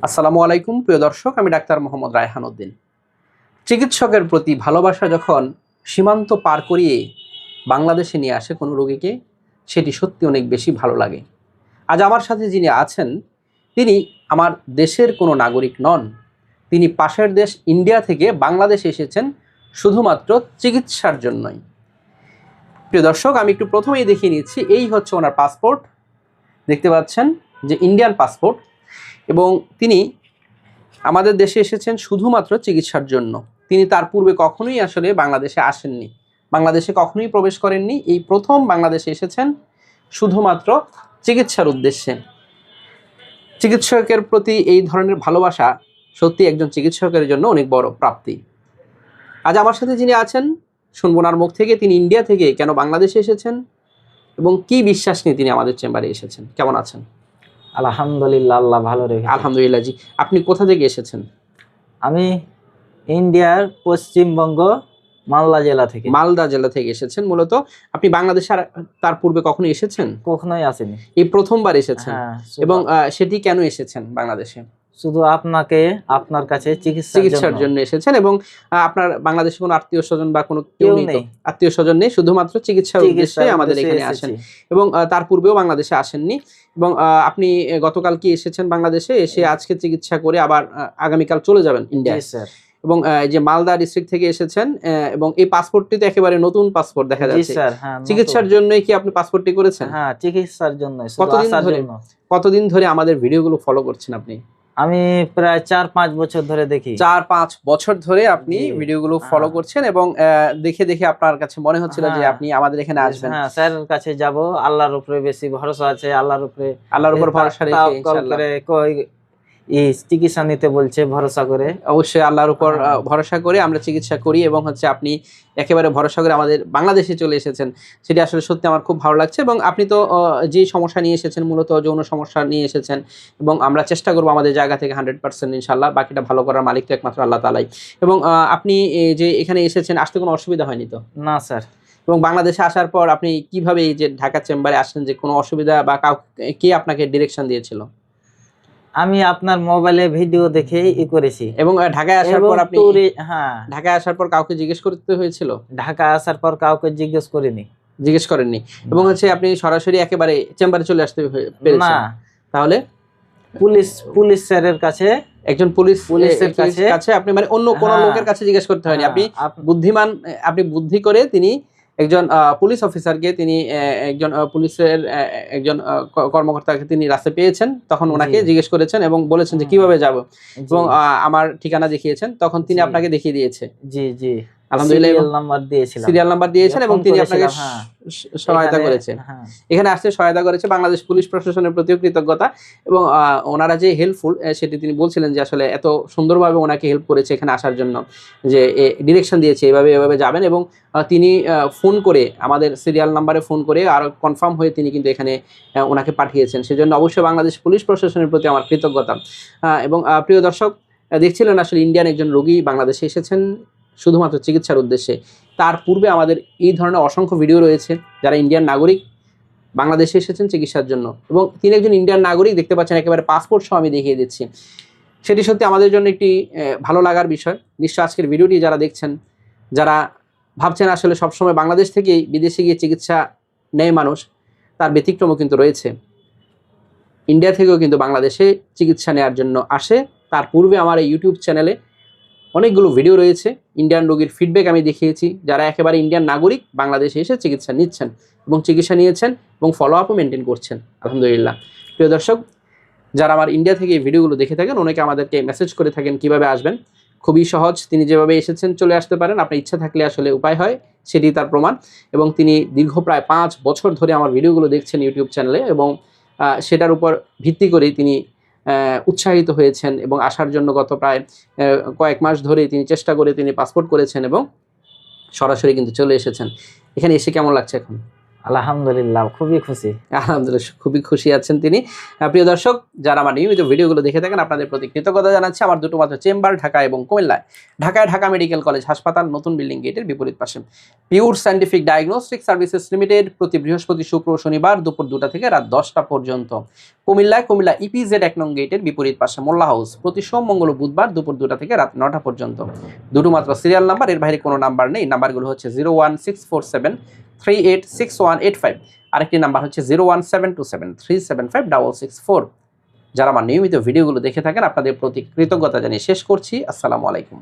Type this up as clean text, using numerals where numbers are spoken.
আসসালামু আলাইকুম প্রিয় দর্শক, আমি ডাক্তার মোহাম্মদ রায়হান উদ্দিন। চিকিৎসকের প্রতি ভালোবাসা যখন সীমান্ত পার করিয়ে বাংলাদেশে নিয়ে আসে কোনো রোগীকে, সেটি সত্যি অনেক বেশি ভালো লাগে। আজ আমার সাথে যিনি আছেন, তিনি আমার দেশের কোনো নাগরিক নন। তিনি পাশের দেশ ইন্ডিয়া থেকে বাংলাদেশে এসেছেন শুধুমাত্র চিকিৎসার জন্যই। প্রিয় দর্শক, আমি একটু প্রথমেই দেখিয়ে নিচ্ছি, এই হচ্ছে ওনার পাসপোর্ট। দেখতে পাচ্ছেন যে ইন্ডিয়ান পাসপোর্ট, এবং তিনি আমাদের দেশে এসেছেন শুধুমাত্র চিকিৎসার জন্য। তিনি তার পূর্বে কখনোই আসলে বাংলাদেশে আসেননি, বাংলাদেশে কখনোই প্রবেশ করেননি। এই প্রথম বাংলাদেশে এসেছেন শুধুমাত্র চিকিৎসার উদ্দেশ্যে। চিকিৎসকের প্রতি এই ধরনের ভালোবাসা সত্যি একজন চিকিৎসকের জন্য অনেক বড় প্রাপ্তি। আজ আমার সাথে যিনি আছেন, শুনবো ওনার মুখ থেকে তিনি ইন্ডিয়া থেকে কেন বাংলাদেশে এসেছেন এবং কি বিশ্বাস নিয়ে তিনি আমাদের চেম্বারে এসেছেন। কেমন আছেন? আলহামদুলিল্লাহ, আল্লাহ ভালো রেখেছে। আলহামদুলিল্লাহ। জি, আপনি কোথা থেকে এসেছেন? আমি ইন্ডিয়ার পশ্চিমবঙ্গ মালদা জেলা থেকে। মালদা জেলা থেকে এসেছেন। মূলত আপনি বাংলাদেশে তার পূর্বে কখনো এসেছেন? কখনোই আসেনি, এই প্রথমবার এসেছেন। হ্যাঁ, এবং সেটি কেন এসেছেন বাংলাদেশে? শুধু আপনার কাছে চিকিৎসার জন্য এসেছেন। এবং আপনার বাংলাদেশে কোনো আত্মীয় স্বজন বা কোনো কেউ কেউ নেই? নেই। আত্মীয় স্বজন নেই, শুধুমাত্র চিকিৎসার উদ্দেশ্যে আমাদের এখানে আসেন। এবং তার পূর্বেও বাংলাদেশে আসেননি। এবং আপনি গতকাল কি এসেছেন বাংলাদেশে, এসে আজকে চিকিৎসা করে আবার আগামীকাল চলে যাবেন ইন্ডিয়া। এবং যে মালদা ডিস্ট্রিক্ট থেকে এসেছেন, এবং এই পাসপোর্টটি তো একেবারে নতুন পাসপোর্ট দেখা যাচ্ছে। চিকিৎসার জন্যই কি আপনি পাসপোর্টটি করেছেন? হ্যাঁ, চিকিৎসার জন্য। কতদিন ধরে আমাদের ভিডিওগুলো ফলো করছেন আপনি? আমি প্রায় 4-5 বছর ধরে দেখি। 4-5 বছর ধরে আপনি ভিডিওগুলো ফলো করছেন, এবং দেখে দেখে আপনার কাছে মনে হচ্ছিল যে আপনি আমাদের এখানে আসবেন। হ্যাঁ, স্যারের কাছে যাব, আল্লাহর উপরে বেশি ভরসা আছে। আল্লাহর উপর ভরসা রেখে ইনশাআল্লাহ চিকিৎসা নিতে বলছে, ভরসা করে। অবশ্যই আল্লাহর উপর ভরসা করে আমরা চিকিৎসা করি, এবং হচ্ছে আপনি একেবারে ভরসা করে আমাদের বাংলাদেশে চলে এসেছেন, সেটি আসলে সত্যি আমার খুব ভালো লাগছে। এবং আপনি তো যে সমস্যা নিয়ে এসেছেন, মূলত যৌন সমস্যা নিয়ে এসেছেন, এবং আমরা চেষ্টা করবো আমাদের জায়গা থেকে 100% ইনশাল্লাহ। বাকিটা ভালো করার মালিক তো একমাত্র আল্লাহ তাআলাই। এবং আপনি যে এখানে এসেছেন, আসতে কোনো অসুবিধা হয়নি তো? না স্যার। এবং বাংলাদেশে আসার পর আপনি কিভাবে এই যে ঢাকা চেম্বারে আসেন, যে কোনো অসুবিধা বা কে আপনাকে ডিরেকশন দিয়েছিল? আমি আপনার মোবাইলে ভিডিও দেখে করেছি। এবং ঢাকায় আসার পর আপনি ঢাকায় আসার পর কাউকে জিজ্ঞেস করতে হয়েছিল? ঢাকা আসার পর কাউকে জিজ্ঞেস করেননি। এবং হচ্ছে আপনি সরাসরি একেবারে চেম্বারে চলে আসতে পেরেছেন? না, তাহলে পুলিশ স্যারের কাছে, একজন পুলিশের কাছে আপনি, মানে অন্য কোনো লোকের কাছে জিজ্ঞেস করতে হয়নি। আপনি বুদ্ধিমান, আপনি বুদ্ধি করে তিনি একজন পুলিশ অফিসারকে, তিনি একজন পুলিশের একজন কর্মকর্তাকে তিনি রাস্তায় পেয়েছেন, তখন ওনাকে জিজ্ঞেস করেছেন এবং বলেছেন যে কিভাবে যাব, এবং আমার ঠিকানা দেখিয়েছেন, তখন তিনি আপনাকে দেখিয়ে দিয়েছে। জি জি, আলহামদুলিল্লাহ। সিরিয়াল নাম্বার দিয়েছেন এবং তিনি আপনাকে সহায়তা করেছেন, এখানে আসতে সহায়তা করেছে। বাংলাদেশ পুলিশ প্রশাসনের প্রতিও কৃতজ্ঞতা। এবং ওনারা যে হেল্পফুল, সেটি তিনি বলছিলেন যে আসলে এত সুন্দরভাবে ওনাকে হেল্প করেছে এখানে আসার জন্য, যে ডিরেকশন দিয়েছে এভাবে যাবেন। এবং তিনি ফোন করে, আমাদের সিরিয়াল নাম্বারে ফোন করে আর কনফার্ম হয়ে তিনি কিন্তু এখানে ওনাকে পাঠিয়েছেন। সেজন্য অবশ্যই বাংলাদেশ পুলিশ প্রশাসনের প্রতি আমার কৃতজ্ঞতা। এবং প্রিয় দর্শক, দেখছিলেন আসলে ইন্ডিয়ান একজন রোগী বাংলাদেশে এসেছেন শুধুমাত্র চিকিৎসার উদ্দেশ্যে। তার পূর্বে আমাদের এই ধরনের অসংখ্য ভিডিও রয়েছে, যারা ইন্ডিয়ান নাগরিক বাংলাদেশে এসেছেন চিকিৎসার জন্য, এবং তিনি একজন ইন্ডিয়ান নাগরিক। দেখতে পাচ্ছেন একেবারে পাসপোর্ট সহ আমি দেখিয়ে দিচ্ছি। সেটি সত্যি আমাদের জন্য একটি ভালো লাগার বিষয়। নিশ্চয় আজকের ভিডিওটি যারা দেখছেন, যারা ভাবছেন আসলে সবসময় বাংলাদেশ থেকেই বিদেশে গিয়ে চিকিৎসা নেয় মানুষ, তার ব্যতিক্রমও কিন্তু রয়েছে। ইন্ডিয়া থেকেও কিন্তু বাংলাদেশে চিকিৎসা নেওয়ার জন্য আসে। তার পূর্বে আমার এই ইউটিউব চ্যানেলে অনেকগুলো ভিডিও রয়েছে, ইন্ডিয়ান রোগীর ফিডব্যাক আমি দেখিয়েছি, যারা একেবারে ইন্ডিয়ান নাগরিক বাংলাদেশে এসে চিকিৎসা নিচ্ছেন এবং চিকিৎসা নিয়েছেন এবং ফলো আপও মেনটেন করছেন, আলহামদুলিল্লাহ। প্রিয় দর্শক, যারা আমার ইন্ডিয়া থেকে এই ভিডিওগুলো দেখে থাকেন, অনেকে আমাদেরকে মেসেজ করে থাকেন কিভাবে আসবেন। খুবই সহজ, তিনি যেভাবে এসেছেন চলে আসতে পারেন। আপনার ইচ্ছা থাকলে আসলে উপায় হয়, সেটি তার প্রমাণ। এবং তিনি দীর্ঘ প্রায় 5 বছর ধরে আমার ভিডিওগুলো দেখছেন ইউটিউব চ্যানেলে, এবং সেটার উপর ভিত্তি করেই তিনি উৎসাহিত হয়েছেন এবং আসার জন্য গত প্রায় কয়েক মাস ধরে তিনি চেষ্টা করে তিনি পাসপোর্ট করেছেন এবং সরাসরি কিন্তু চলে এসেছেন। এখানে এসে কেমন লাগছে এখন? আলহামদুলিল্লাহ, খুবই খুশি। আলহামদুলিল্লাহ, খুবই খুশি আছেন তিনি। প্রিয় দর্শক, যারা আমার নিয়মিত ভিডিওগুলো দেখে থাকেন আপনাদের প্রতি কৃতজ্ঞতা জানাচ্ছি। আমার দুটো মাত্র চেম্বার ঢাকা এবং কুমিল্লায়। ঢাকায় ঢাকা মেডিকেল কলেজ হাসপাতাল, নতুন বিল্ডিং গেটের বিপরীত পাশে। Pure scientific diagnostic services limited, প্রতি বৃহস্পতি, শুক্র, শনিবার দুপুর 2টা থেকে রাত 10টা পর্যন্ত। কুমিল্লায় কুমিল্লা ইপিজেড 1 নং গেটের বিপরীত পাশে মোল্লা হাউস, প্রতি সোম, মঙ্গল ও বুধবার দুপুর 2টা থেকে রাত 9টা পর্যন্ত। দুটো মাত্র সিরিয়াল নাম্বার, এর বাইরে কোনো নাম্বার নেই। নাম্বারগুলো হচ্ছে 01647386185, আরেকটি নাম্বার হচ্ছে 01727375654। যারা আমার নিয়মিত ভিডিওগুলো দেখে থাকেন আপনাদের প্রতি কৃতজ্ঞতা জানিয়ে শেষ করছি। আসসালামু আলাইকুম।